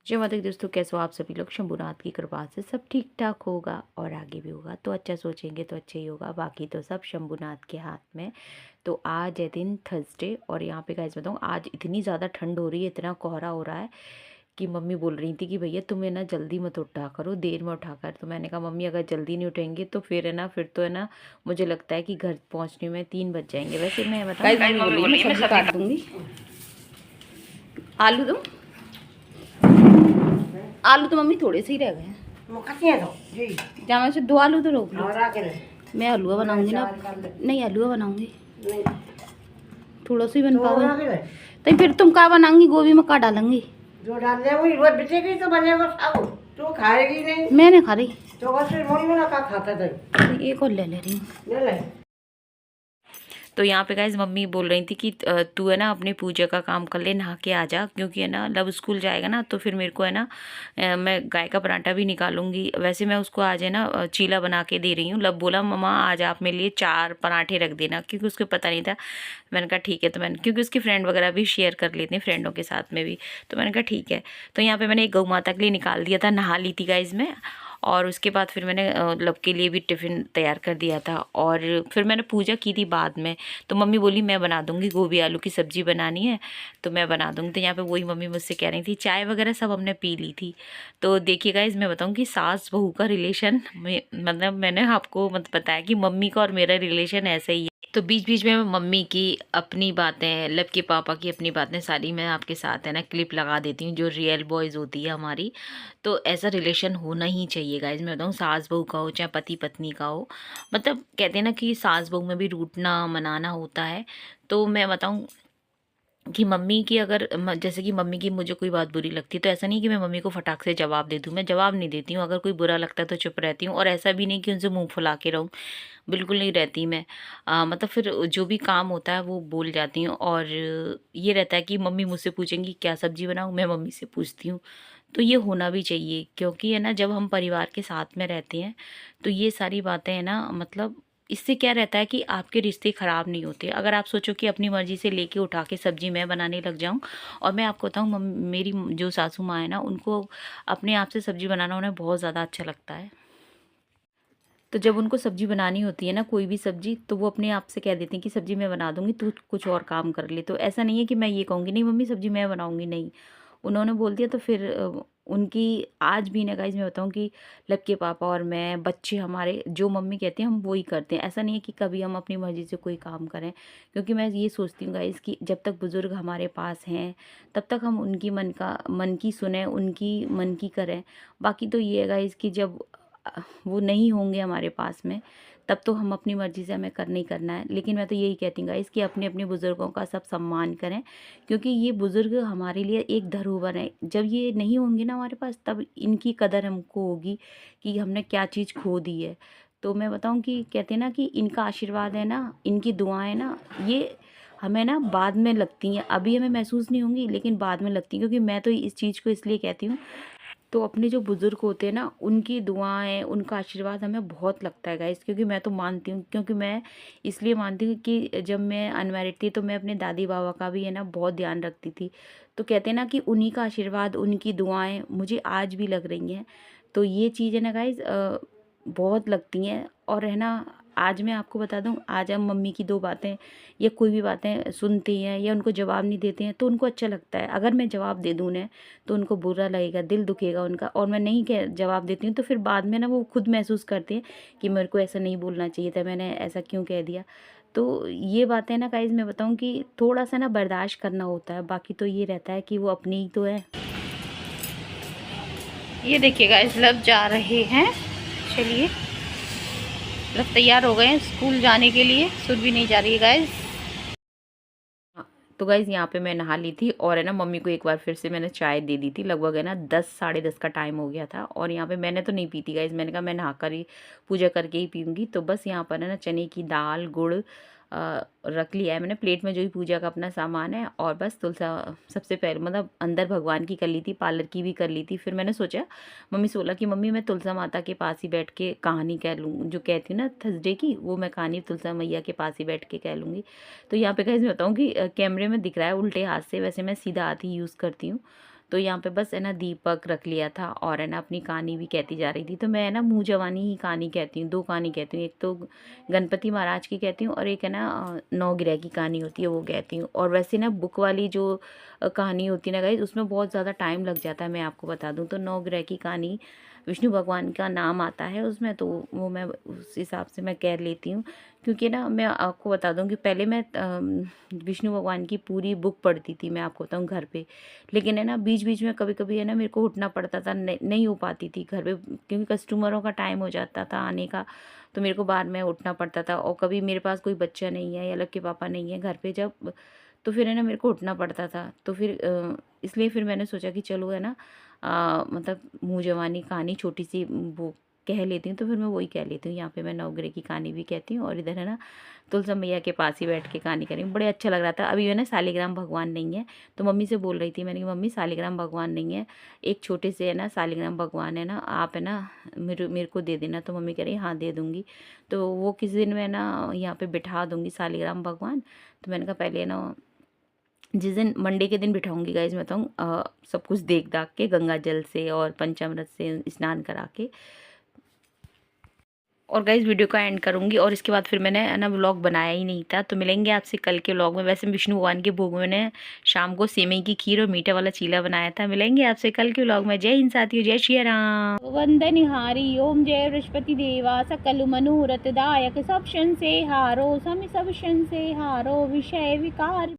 जय माता दी दोस्तों, कैसे हो आप सभी लोग। शंभुनाथ की कृपा से सब ठीक ठाक होगा और आगे भी होगा। तो अच्छा सोचेंगे तो अच्छा ही होगा, बाकी तो सब शंभुनाथ के हाथ में। तो आज है दिन थर्सडे और यहाँ पे गाइस बताऊँ, आज इतनी ज़्यादा ठंड हो रही है, इतना कोहरा हो रहा है कि मम्मी बोल रही थी कि भैया तुम्हें ना जल्दी मत उठा करो, देर में उठा कर। तो मैंने कहा मम्मी अगर जल्दी नहीं उठेंगे तो फिर है ना, फिर तो है ना, मुझे लगता है कि घर पहुँचने में 3 बज जाएंगे। वैसे मैं बताऊँ, गाइस मम्मी बोल रही है मैं सब्जी काट दूंगी। आलू दो, आलू तो मम्मी थोड़े से ही रह गए हैं। जहाँ से 2 आलू तो रोक लो। मैं हलवा बनाऊंगी ना, नहीं हलवा बनाऊंगी, थोड़ा सा ही बन पाओगे तो फिर तुम क्या बनाऊंगी, गोभी में क्या डालूंगी, जो डाल दे वही रोज बचेगी तो बनेगा खाओ, तो खाएगी नहीं मैं नहीं खा रही तो बस फिर मोरी में का खाता था। एक और ले रही हूँ। ले ले। तो यहाँ पे गाइज मम्मी बोल रही थी कि तू है ना अपने पूजा का काम कर ले, नहा के आ जा, क्योंकि है ना लब स्कूल जाएगा ना तो फिर मेरे को है ना मैं गाय का पराठा भी निकालूंगी। वैसे मैं उसको आज है ना चीला बना के दे रही हूँ। लब बोला मम्मा आज आप मेरे लिए 4 पराठे रख देना, क्योंकि उसको पता नहीं था। मैंने कहा ठीक है। तो मैंने, क्योंकि उसकी फ्रेंड वगैरह भी शेयर कर लेती हैं फ्रेंडों के साथ में भी, तो मैंने कहा ठीक है। तो यहाँ पे मैंने एक गौ माता के लिए निकाल दिया था, नहा ली थी गाइज मैं। और उसके बाद फिर मैंने लब के लिए भी टिफ़िन तैयार कर दिया था और फिर मैंने पूजा की थी बाद में। तो मम्मी बोली मैं बना दूंगी, गोभी आलू की सब्ज़ी बनानी है तो मैं बना दूंगी। तो यहाँ पे वही मम्मी मुझसे कह रही थी, चाय वगैरह सब हमने पी ली थी। तो देखिए गाइस, मैं बताऊँ कि सास बहू का रिलेशन मतलब मैंने आपको मतलब बताया कि मम्मी का और मेरा रिलेशन ऐसा ही है। तो बीच बीच में मम्मी की अपनी बातें, लब के पापा की अपनी बातें सारी मैं आपके साथ है ना क्लिप लगा देती हूँ, जो रियल बॉयज़ होती है हमारी। तो ऐसा रिलेशन होना ही चाहिए गाइज। मैं बताऊँ सास बहू का हो चाहे पति पत्नी का हो, मतलब कहते हैं ना कि सास बहू में भी रूठना मनाना होता है। तो मैं बताऊँ कि मम्मी की अगर जैसे कि मम्मी की मुझे कोई बात बुरी लगती है तो ऐसा नहीं कि मैं मम्मी को फटाक से जवाब दे दूँ, मैं जवाब नहीं देती हूँ। अगर कोई बुरा लगता है तो चुप रहती हूँ, और ऐसा भी नहीं कि उनसे मुंह फुला के रहूँ, बिल्कुल नहीं रहती मैं। मतलब फिर जो भी काम होता है वो बोल जाती हूँ। और ये रहता है कि मम्मी मुझसे पूछेंगी क्या सब्जी बनाऊँ, मैं मम्मी से पूछती हूँ। तो ये होना भी चाहिए, क्योंकि है ना जब हम परिवार के साथ में रहते हैं तो ये सारी बातें है ना, मतलब इससे क्या रहता है कि आपके रिश्ते ख़राब नहीं होते। अगर आप सोचो कि अपनी मर्ज़ी से लेके उठा के सब्ज़ी मैं बनाने लग जाऊं, और मैं आपको बताऊं मेरी जो सासू माँ है ना, उनको अपने आप से सब्ज़ी बनाना उन्हें बहुत ज़्यादा अच्छा लगता है। तो जब उनको सब्ज़ी बनानी होती है ना, कोई भी सब्ज़ी, तो वो अपने आप से कह देती हैं कि सब्ज़ी मैं बना दूँगी, तू कुछ और काम कर ले। तो ऐसा नहीं है कि मैं ये कहूँगी नहीं मम्मी सब्ज़ी मैं बनाऊँगी, नहीं। उन्होंने बोल दिया तो फिर उनकी आज भी ना गाइज़ मैं बताऊँ कि लब के पापा और मैं, बच्चे हमारे जो मम्मी कहते हैं हम वो ही करते हैं। ऐसा नहीं है कि कभी हम अपनी मर्ज़ी से कोई काम करें, क्योंकि मैं ये सोचती हूँ गाइज़ कि जब तक बुज़ुर्ग हमारे पास हैं तब तक हम उनकी मन की सुनें, उनकी मन की करें। बाकी तो ये है गाइज़ कि जब वो नहीं होंगे हमारे पास में, तब तो हम अपनी मर्ज़ी से हमें करना ही करना है। लेकिन मैं तो यही कहती हूँ गाइस कि अपने अपने बुज़ुर्गों का सब सम्मान करें, क्योंकि ये बुज़ुर्ग हमारे लिए एक धरोहर है। जब ये नहीं होंगे ना हमारे पास, तब इनकी कदर हमको होगी कि हमने क्या चीज़ खो दी है। तो मैं बताऊँ कि कहते हैं ना कि इनका आशीर्वाद है ना, इनकी दुआएं ना, ये हमें ना बाद में लगती हैं, अभी हमें महसूस नहीं होंगी लेकिन बाद में लगती हैं। क्योंकि मैं तो इस चीज़ को इसलिए कहती हूँ, तो अपने जो बुज़ुर्ग होते हैं ना, उनकी दुआएं, उनका आशीर्वाद हमें बहुत लगता है गाइस। क्योंकि मैं तो मानती हूँ, क्योंकि मैं इसलिए मानती हूँ कि जब मैं अनमैरिड थी तो मैं अपने दादी बाबा का भी है ना बहुत ध्यान रखती थी। तो कहते हैं ना कि उन्हीं का आशीर्वाद, उनकी दुआएं मुझे आज भी लग रही हैं। तो ये चीज़ है ना गाइस, बहुत लगती हैं। और है ना, आज मैं आपको बता दूं, आज हम मम्मी की 2 बातें या कोई भी बातें सुनते हैं या उनको जवाब नहीं देते हैं तो उनको अच्छा लगता है। अगर मैं जवाब दे दूँ उन्हें तो उनको बुरा लगेगा, दिल दुखेगा उनका। और मैं नहीं कह जवाब देती हूँ तो फिर बाद में ना वो खुद महसूस करते हैं कि मेरे को ऐसा नहीं बोलना चाहिए था, मैंने ऐसा क्यों कह दिया। तो ये बातें ना गाइज मैं बताऊँ कि थोड़ा सा ना बर्दाश्त करना होता है। बाकी तो ये रहता है कि वो अपनी ही तो है। ये देखिए गाइस लब जा रहे हैं, चलिए लब तैयार हो गए हैं स्कूल जाने के लिए। सुर भी नहीं जा रही है गाइस। हाँ, तो गाइज़ यहाँ पे मैं नहा ली थी और है ना मम्मी को एक बार फिर से मैंने चाय दे दी थी। लगभग है ना 10 साढ़े 10 का टाइम हो गया था और यहाँ पे मैंने तो नहीं पी थी गाइज़। मैंने कहा मैं नहा कर ही पूजा करके ही पीऊँगी। तो बस यहाँ पर है ना चने की दाल, गुड़ रख लिया है मैंने प्लेट में, जो भी पूजा का अपना सामान है। और बस तुलसा सबसे पहले मतलब अंदर भगवान की कर ली थी, पार्लर की भी कर ली थी। फिर मैंने सोचा, मम्मी से बोला कि मम्मी मैं तुलसा माता के पास ही बैठ के कहानी कह लूँ, जो कहती हूँ ना थर्सडे की, वो मैं कहानी तुलसा मैया के पास ही बैठ के कह लूँगी। तो यहाँ पे गाइस मैं बताऊँ कि कैमरे में दिख रहा है उल्टे हाथ से, वैसे मैं सीधा हाथ ही यूज़ करती हूँ। तो यहाँ पे बस है ना दीपक रख लिया था और है ना अपनी कहानी भी कहती जा रही थी। तो मैं है ना मुँह जवानी ही कहानी कहती हूँ, 2 कहानी कहती हूँ, एक तो गणपति महाराज की कहती हूँ और एक है ना नवग्रह की कहानी होती है वो कहती हूँ। और वैसे ना बुक वाली जो कहानी होती है ना गाइस, उसमें बहुत ज़्यादा टाइम लग जाता है, मैं आपको बता दूँ। तो नवग्रह की कहानी विष्णु भगवान का नाम आता है उसमें, तो वो मैं उस हिसाब से मैं कह लेती हूँ। क्योंकि ना मैं आपको बता दूँ कि पहले मैं विष्णु भगवान की पूरी बुक पढ़ती थी, मैं आपको बताऊँ घर पे। लेकिन है ना बीच बीच में कभी कभी है ना मेरे को उठना पड़ता था, नहीं हो पाती थी घर पे, क्योंकि कस्टमरों का टाइम हो जाता था आने का, तो मेरे को बाद में उठना पड़ता था। और कभी मेरे पास कोई बच्चा नहीं है या लव के पापा नहीं है घर पे जब, तो फिर है ना मेरे को उठना पड़ता था। तो फिर इसलिए फिर मैंने सोचा कि चलो है ना मतलब मुँह जवानी कहानी छोटी सी वो कह लेती हूँ, तो फिर मैं वही कह लेती हूँ। यहाँ पे मैं नवग्रह की कहानी भी कहती हूँ और इधर है ना तुलसा मैया के पास ही बैठ के कहानी करी, बड़े अच्छा लग रहा था। अभी है ना शालिग्राम भगवान नहीं है, तो मम्मी से बोल रही थी मैंने कि मम्मी शालिग्राम भगवान नहीं है, एक छोटे से है ना शालिग्राम भगवान है ना, आप है ना मेरे को दे देना। तो मम्मी कह रही हाँ दे दूँगी। तो वो किसी दिन मैं ना यहाँ पे बिठा दूँगी शालिग्राम भगवान। तो मैंने कहा पहले ना जिस दिन मंडे के दिन बिठाऊंगी गाइज, मैं तो सब कुछ देख दाख के गंगा जल से और पंचामृत से स्नान करा के और गाइज वीडियो का एंड करूंगी। और इसके बाद फिर मैंने है ना व्लॉग बनाया ही नहीं था, तो मिलेंगे आपसे कल के व्लॉग में। वैसे विष्णु भगवान के भोग में मैंने शाम को सेवई की खीर और मीठा वाला चीला बनाया था। मिलेंगे आपसे कल के व्लॉग में। जय हिंद साथियों, जय श्री राम। वंदनिहारी ओम जय बृहस्पति देवा सकल मनोरथ दायक सब शन से हारो सम सब शन से हारो विषय विकार